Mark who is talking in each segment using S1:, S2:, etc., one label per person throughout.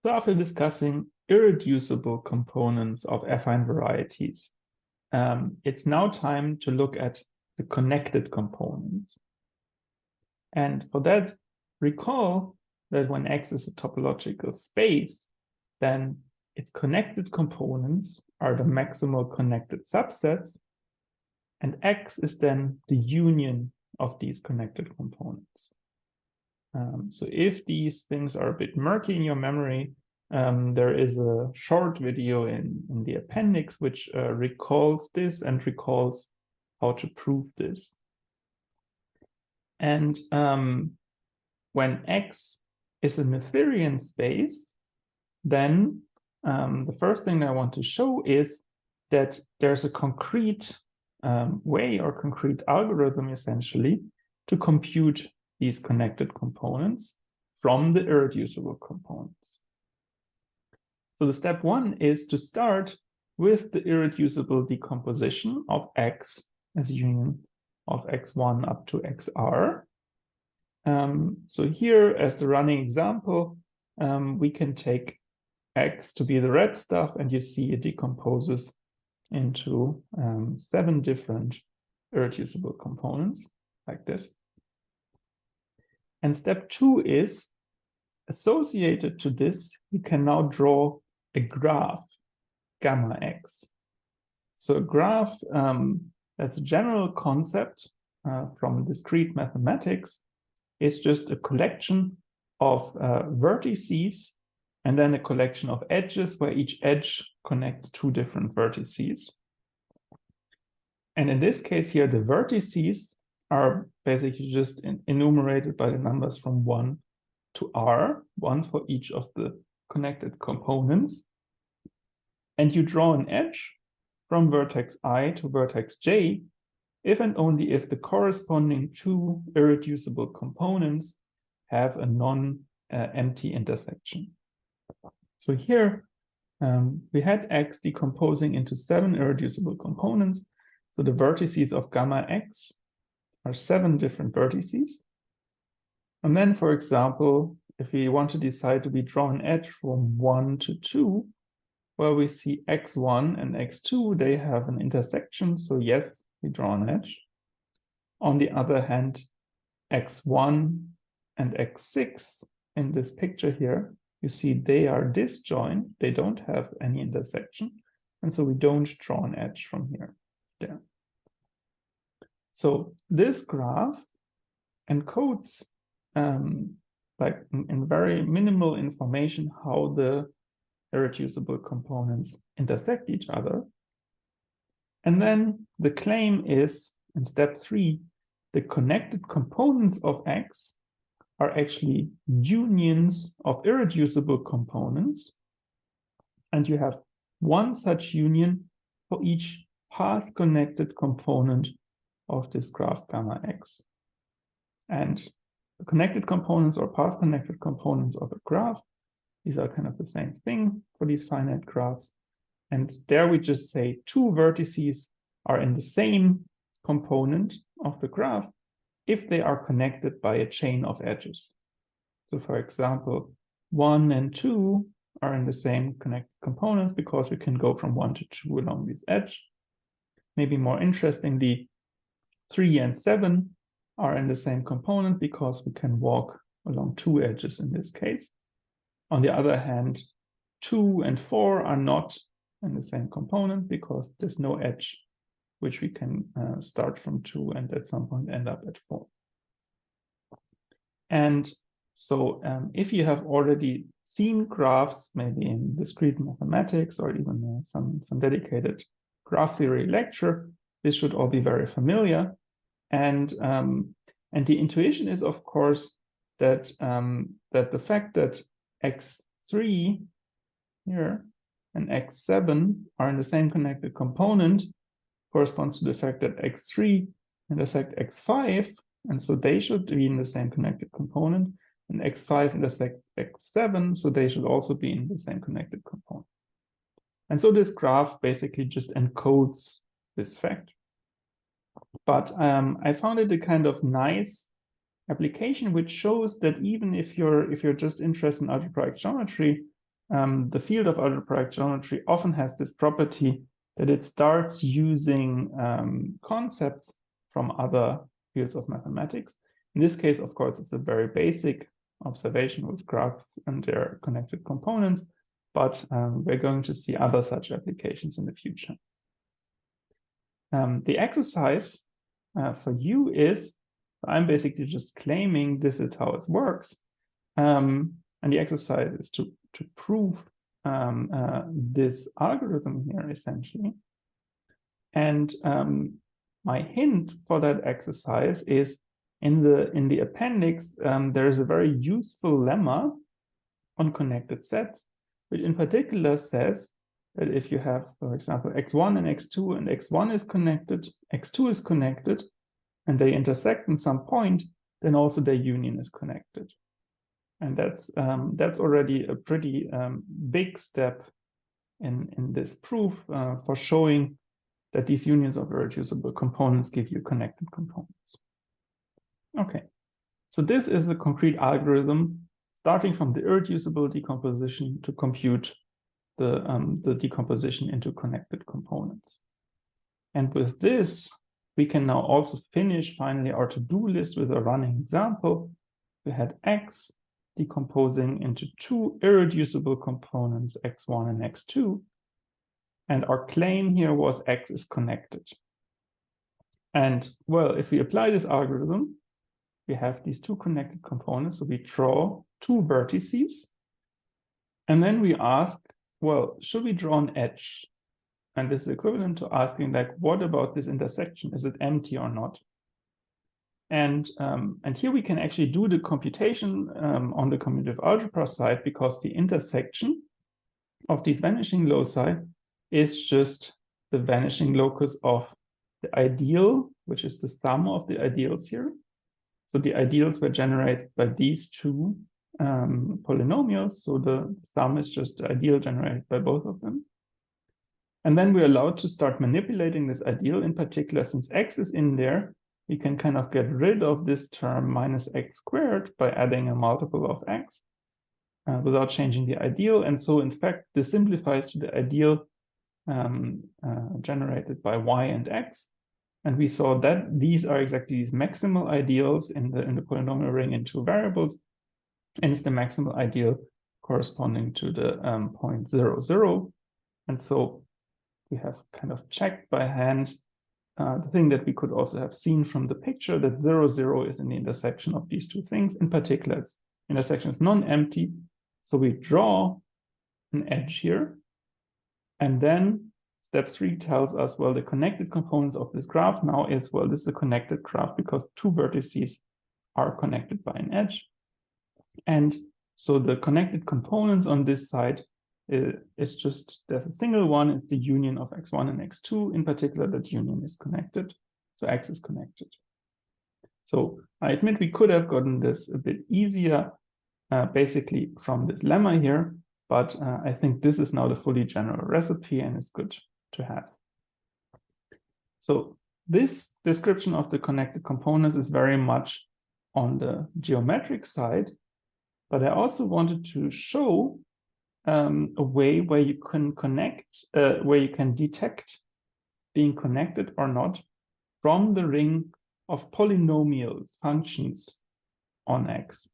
S1: So after discussing irreducible components of affine varieties, it's now time to look at the connected components. And for that, recall that when X is a topological space, then its connected components are the maximal connected subsets, and X is then the union of these connected components. So if these things are a bit murky in your memory, there is a short video in the appendix which recalls this and recalls how to prove this. And when X is a Noetherian space, then the first thing I want to show is that there's a concrete way or concrete algorithm essentially to compute these connected components from the irreducible components. So the step one is to start with the irreducible decomposition of X as a union of X1 up to XR. So here, as the running example, we can take X to be the red stuff, and you see it decomposes into 7 different irreducible components like this. And step 2 is, associated to this, you can now draw a graph, gamma X. So a graph, that's a general concept from discrete mathematics, is just a collection of vertices and then a collection of edges where each edge connects 2 different vertices. And in this case here, the vertices are basically just enumerated by the numbers from 1 to R, 1 for each of the connected components. And you draw an edge from vertex I to vertex J if and only if the corresponding 2 irreducible components have a non-empty intersection. So here we had X decomposing into 7 irreducible components. So the vertices of gamma X are 7 different vertices. And then, for example, if we want to decide, do we draw an edge from 1 to 2, well, we see X1 and X2, they have an intersection. So yes, we draw an edge. On the other hand, X1 and X6 in this picture here, you see they are disjoint. They don't have any intersection. And so we don't draw an edge from here. There. So this graph encodes like in very minimal information how the irreducible components intersect each other. And then the claim is, in step 3, the connected components of X are actually unions of irreducible components. And you have one such union for each path-connected component of this graph gamma X. And the connected components or path-connected components of a graph, these are kind of the same thing for these finite graphs. And there we just say 2 vertices are in the same component of the graph if they are connected by a chain of edges. So for example, 1 and 2 are in the same connected components because we can go from 1 to 2 along this edge. Maybe more interestingly, 3 and 7 are in the same component because we can walk along 2 edges in this case. On the other hand, 2 and 4 are not in the same component because there's no edge which we can start from 2 and at some point end up at 4. And so if you have already seen graphs, maybe in discrete mathematics or even some dedicated graph theory lecture, this should all be very familiar. And the intuition is, of course, that that the fact that X3 here and X7 are in the same connected component corresponds to the fact that X3 intersect X5, and so they should be in the same connected component, and X5 intersects X7, so they should also be in the same connected component. And so this graph basically just encodes this fact. But I found it a kind of nice application which shows that even if you're just interested in algebraic geometry, the field of algebraic geometry often has this property that it starts using concepts from other fields of mathematics. In this case, of course, it's a very basic observation with graphs and their connected components, but we're going to see other such applications in the future. The exercise for you is, I'm basically just claiming this is how it works. And the exercise is to prove this algorithm here, essentially. And my hint for that exercise is in the appendix, there is a very useful lemma on connected sets, which in particular says that if you have, for example, x1 and x2, and x1 is connected, x2 is connected, and they intersect in some point, then also their union is connected. And that's already a pretty big step in this proof for showing that these unions of irreducible components give you connected components. Okay, so this is the concrete algorithm starting from the irreducible decomposition to compute the decomposition into connected components. And with this, we can now also finish finally our to-do list with a running example. We had x decomposing into two irreducible components, x1 and x2. And our claim here was x is connected. And well, if we apply this algorithm, we have these two connected components. So we draw two vertices. And then we ask, well, should we draw an edge? And this is equivalent to asking, like, what about this intersection? Is it empty or not? And here we can actually do the computation on the commutative algebra side, because the intersection of these vanishing loci is just the vanishing locus of the ideal, which is the sum of the ideals here. So the ideals were generated by these two polynomials. So the sum is just the ideal generated by both of them. And then we're allowed to start manipulating this ideal. In particular, since x is in there, we can kind of get rid of this term minus x squared by adding a multiple of x without changing the ideal. And so, in fact, this simplifies to the ideal generated by y and x. And we saw that these are exactly these maximal ideals in the polynomial ring in two variables. And it's the maximal ideal corresponding to the point 0, 0. And so we have kind of checked by hand the thing that we could also have seen from the picture, that 0, 0 is in the intersection of these two things. In particular, its intersection is non-empty. So we draw an edge here. And then step 3 tells us, well, the connected components of this graph now is, well, this is a connected graph because two vertices are connected by an edge. And so the connected components on this side is just, there's a single one, it's the union of x1 and x2. In particular, that union is connected. So x is connected. So I admit we could have gotten this a bit easier, basically from this lemma here, but I think this is now the fully general recipe and it's good to have. So this description of the connected components is very much on the geometric side, but I also wanted to show a way where you can connect, where you can detect being connected or not from the ring of polynomials, functions on x.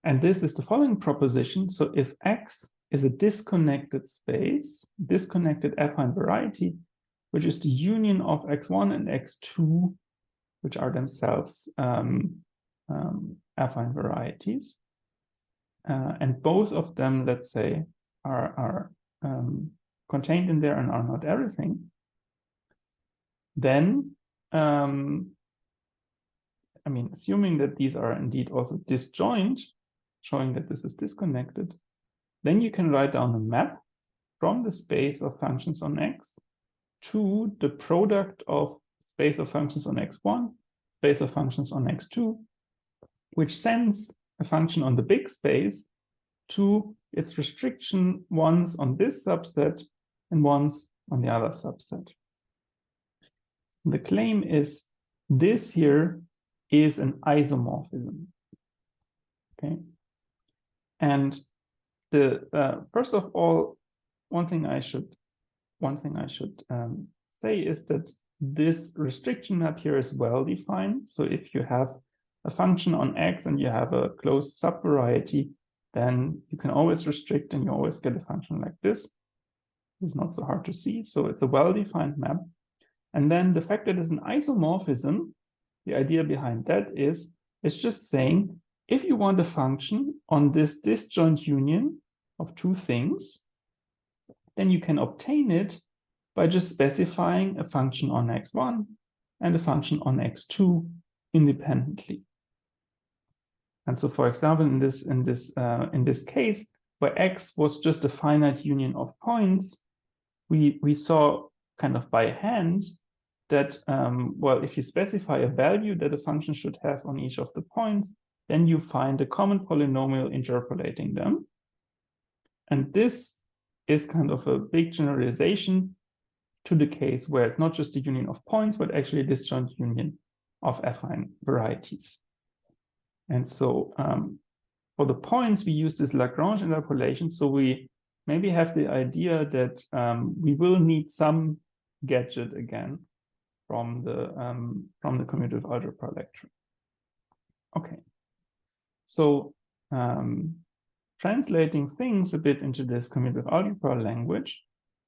S1: And this is the following proposition. So if x is a disconnected space, disconnected affine variety, which is the union of x1 and x2, which are themselves affine varieties, and both of them, let's say, are contained in there and are not everything, then, I mean, assuming that these are indeed also disjoint, showing that this is disconnected, then you can write down a map from the space of functions on x to the product of space of functions on x1, space of functions on x2, which sends a function on the big space to its restriction once on this subset and once on the other subset. The claim is this here is an isomorphism. Okay. And first of all, one thing I should say is that this restriction map here is well defined. So if you have a function on X and you have a closed subvariety, then you can always restrict and you always get a function like this. It's not so hard to see. So it's a well-defined map. And then the fact that it's an isomorphism, the idea behind that is, it's just saying, if you want a function on this disjoint union of two things, then you can obtain it by just specifying a function on x1 and a function on x2 independently. And so, for example, in this case, where x was just a finite union of points, we saw kind of by hand that, well, if you specify a value that a function should have on each of the points, then you find a common polynomial interpolating them. And this is kind of a big generalization to the case where it's not just a union of points, but actually a disjoint union of affine varieties. And so for the points, we use this Lagrange interpolation. So we maybe have the idea that we will need some gadget again from the commutative algebra lecture. Okay, so translating things a bit into this commutative algebra language,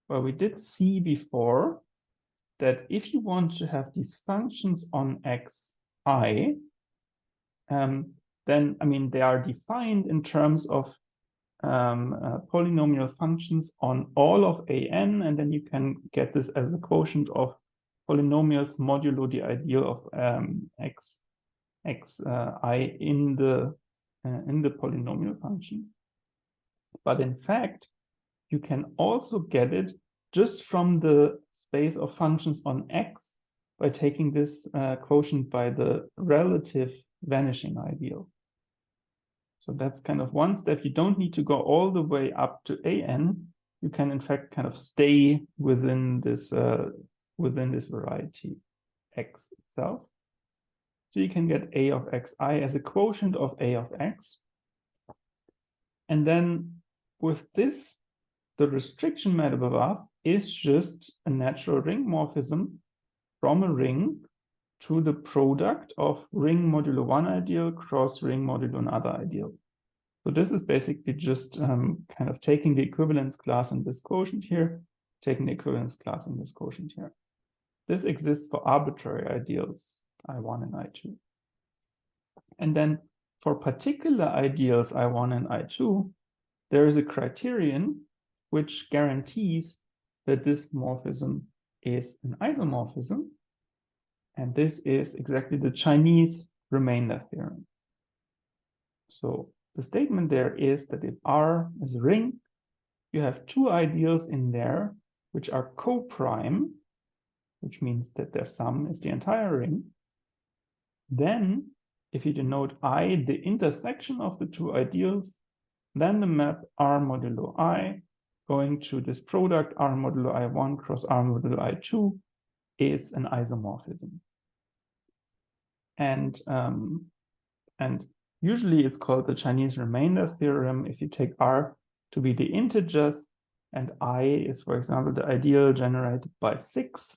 S1: well, we did see before that if you want to have these functions on xi, then, I mean, they are defined in terms of polynomial functions on all of an, and then you can get this as a quotient of polynomials modulo the ideal of xi in the polynomial functions. But in fact, you can also get it just from the space of functions on x by taking this quotient by the relative vanishing ideal. So that's kind of one step. You don't need to go all the way up to an. You can, in fact, kind of stay within this variety x itself. So you can get a of xi as a quotient of a of x. And then with this, the restriction map above is just a natural ring morphism from a ring to the product of ring modulo one ideal cross ring modulo another ideal. So this is basically just kind of taking the equivalence class in this quotient here, taking the equivalence class in this quotient here. This exists for arbitrary ideals, I1 and I2. And then for particular ideals I1 and I2, there is a criterion which guarantees that this morphism is an isomorphism. And this is exactly the Chinese remainder theorem. So the statement there is that if R is a ring, you have two ideals in there which are co-prime, which means that their sum is the entire ring. Then, if you denote I the intersection of the two ideals, then the map R modulo I going to this product R modulo I1 cross R modulo I2 is an isomorphism. And usually it's called the Chinese remainder theorem if you take R to be the integers and I is, for example, the ideal generated by 6,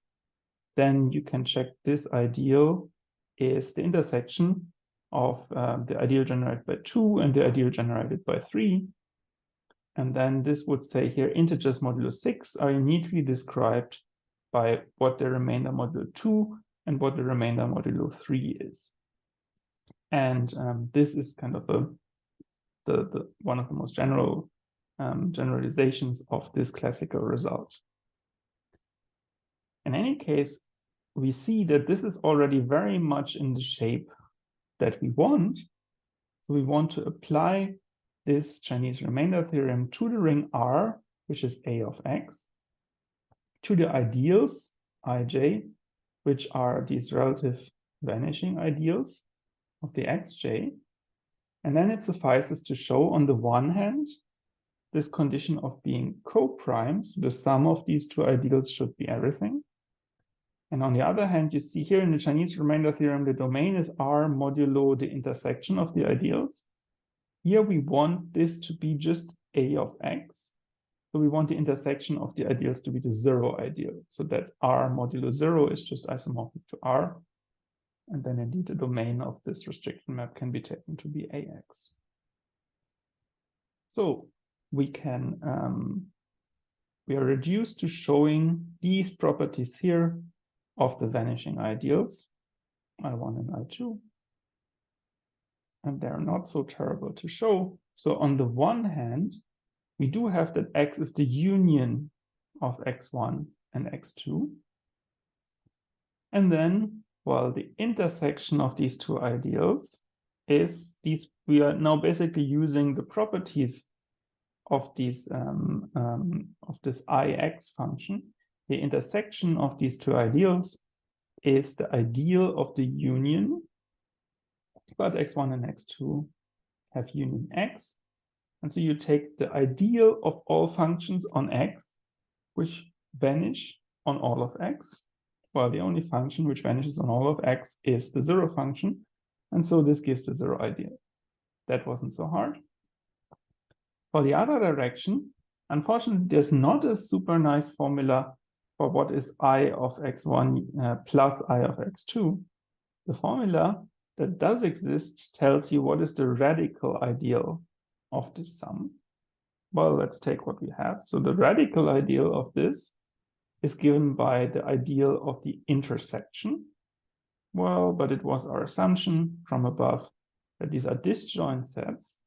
S1: then you can check this ideal is the intersection of the ideal generated by 2 and the ideal generated by 3. And then this would say here integers modulo 6 are uniquely described by what the remainder modulo 2 and what the remainder modulo 3 is. And this is kind of the one of the most general generalizations of this classical result. In any case, we see that this is already very much in the shape that we want. So we want to apply this Chinese remainder theorem to the ring R, which is A of x, to the ideals ij, which are these relative vanishing ideals of the xj. And then it suffices to show, on the one hand, this condition of being co-primes, the sum of these two ideals should be everything. And on the other hand, you see here in the Chinese remainder theorem, the domain is R modulo the intersection of the ideals. Here we want this to be just A of x. So we want the intersection of the ideals to be the zero ideal, so that R modulo 0 is just isomorphic to R. And then indeed the domain of this restriction map can be taken to be AX. So we can, we are reduced to showing these properties here of the vanishing ideals, I1 and I2. And they're not so terrible to show. So on the one hand, we do have that X is the union of X1 and X2. And then, well, the intersection of these two ideals is these, we are now basically using the properties of these of this Ix function. The intersection of these two ideals is the ideal of the union, but X1 and X2 have union X. And so you take the ideal of all functions on X, which vanish on all of X. Well, the only function which vanishes on all of X is the zero function. And so this gives the zero ideal. That wasn't so hard. For the other direction, unfortunately, there's not a super nice formula for what is I of X1 plus I of X2. The formula that does exist tells you what is the radical ideal of this sum. Well, let's take what we have. So the radical ideal of this is given by the ideal of the intersection. Well, but it was our assumption from above that these are disjoint sets.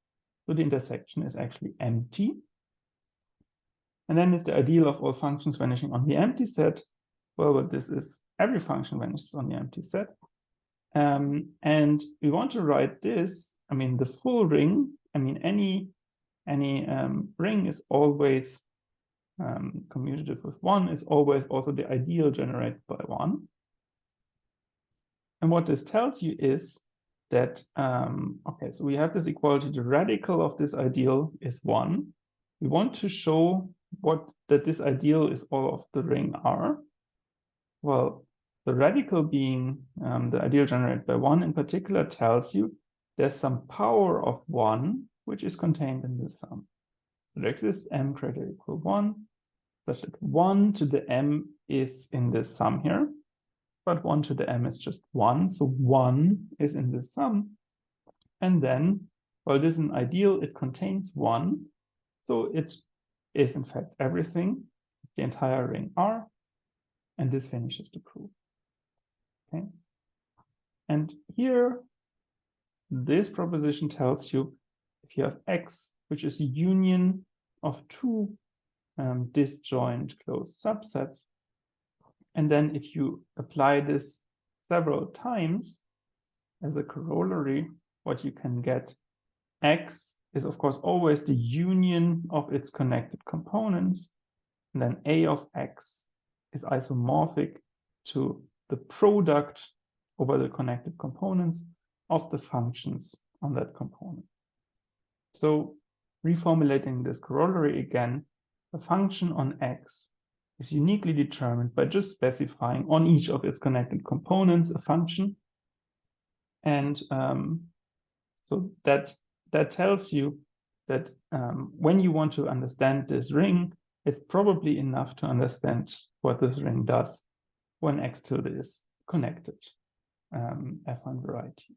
S1: So the intersection is actually empty. And then it's the ideal of all functions vanishing on the empty set. Well, but this is every function vanishes on the empty set. And we want to write this, I mean, the full ring, I mean, any ring is always commutative with 1, is always also the ideal generated by 1. And what this tells you is that, okay, so we have this equality, the radical of this ideal is 1. We want to show that this ideal is all of the ring R. Well, the radical being the ideal generated by 1 in particular tells you there's some power of 1 which is contained in this sum. There exists m greater or equal 1, such that 1 to the m is in this sum here, but 1 to the m is just 1, so 1 is in this sum. And then, well, this is an ideal, it contains 1, so it is in fact everything, the entire ring R, and this finishes the proof. Okay, and here, this proposition tells you if you have X, which is a union of two disjoint closed subsets, and then if you apply this several times as a corollary, what you can get, X is of course always the union of its connected components, and then A of X is isomorphic to the product over the connected components of the functions on that component. So reformulating this corollary again, a function on X is uniquely determined by just specifying on each of its connected components a function. And so that tells you that when you want to understand this ring, it's probably enough to understand what this ring does when X tilde is connected, affine variety.